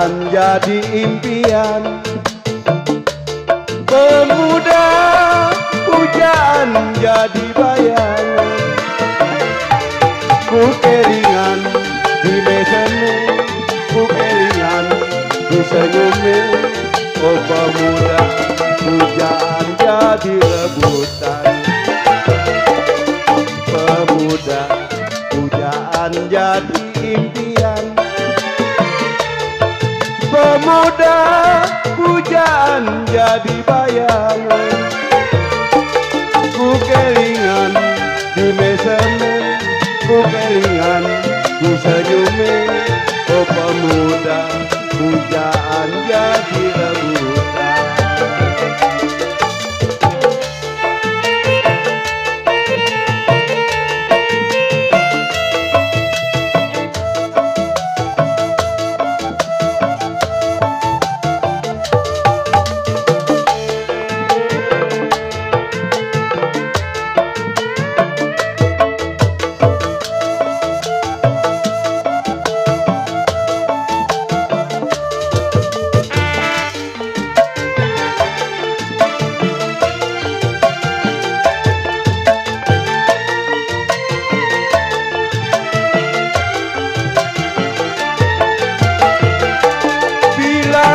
pujaan jadi impian. Pemuda pujaan jadi bayangan. Ku kelingan di mesene, ku kelingan di senyume. Oh pemuda pujaan jadi rebutan. Pemuda pujaan jadi impian. Pemuda pujaan jadi bayangan. Ku kelingan di mesene, ku kelingan di senyume. Oh pemuda pujaan jadi rebutan.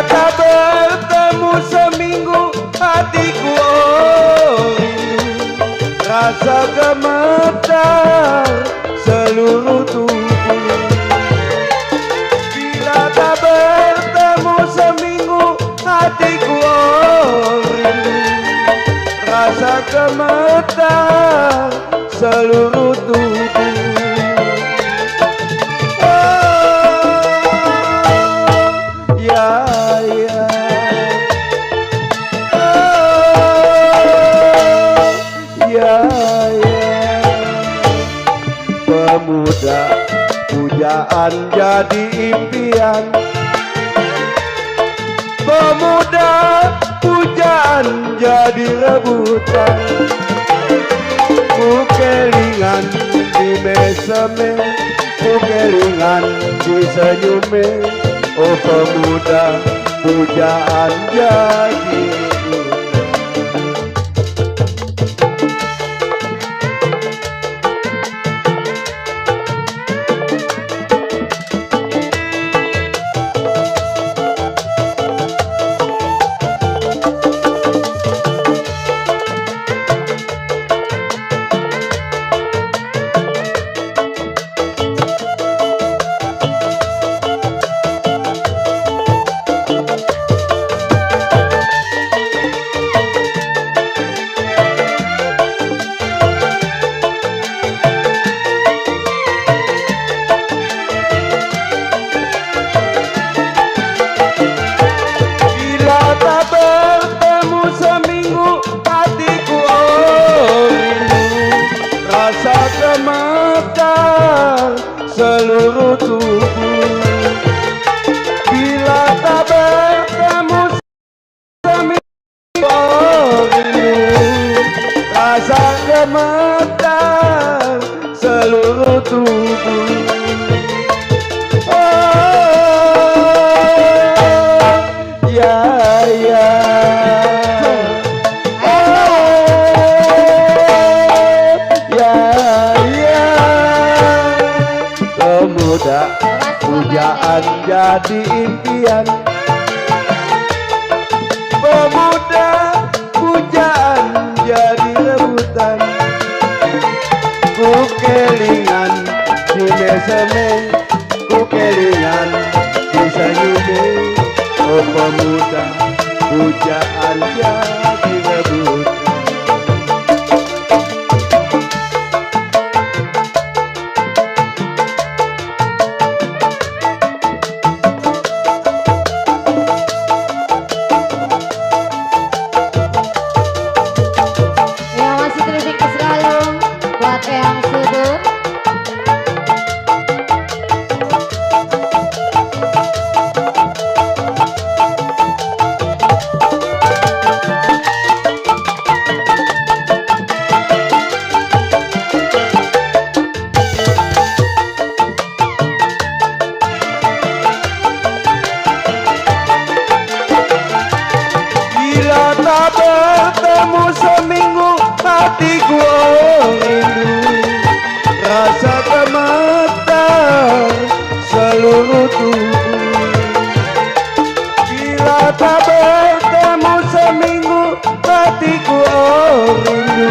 Tak bertemu seminggu hatiku oh rindu. Rasa gemetar seluruh tubuh. Bila tak bertemu seminggu hatiku oh rindu. Rasa gemetar seluruh tubuh. Pemuda pujaan jadi impian. Pemuda pujaan jadi rebutan. Ku kelingan di meseme, ku kelingan di senyume. Oh pemuda pujaan jadi rebutan. Gemetar seluruh tubuh. Bila tak bertemu seminggu oh rindu. Rasa gemetar seluruh tubuh. Oh ya ya. Pemuda pujaan jadi impian. Pemuda pujaan jadi rebutan. Ku kelingan di meseme, ku kelingan di senyume. Oh pemuda pujaan jadi rebutan. bertemu seminggu hatiku rindu, rasa gemetar seluruh tubuh. Bila tak bertemu seminggu hatiku rindu,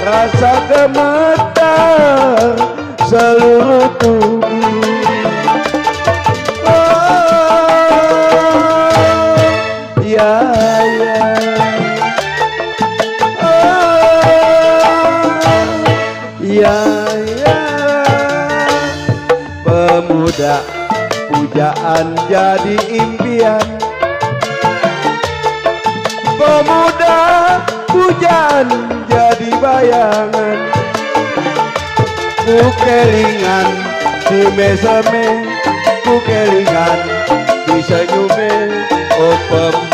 rasa gemetar seluruh tubuh. Ya, ya, ya, pemuda pujaan jadi impian, pemuda pujaan jadi bayangan. Ku kelingan di meseme, ku kelingan di senyume, oh pemuda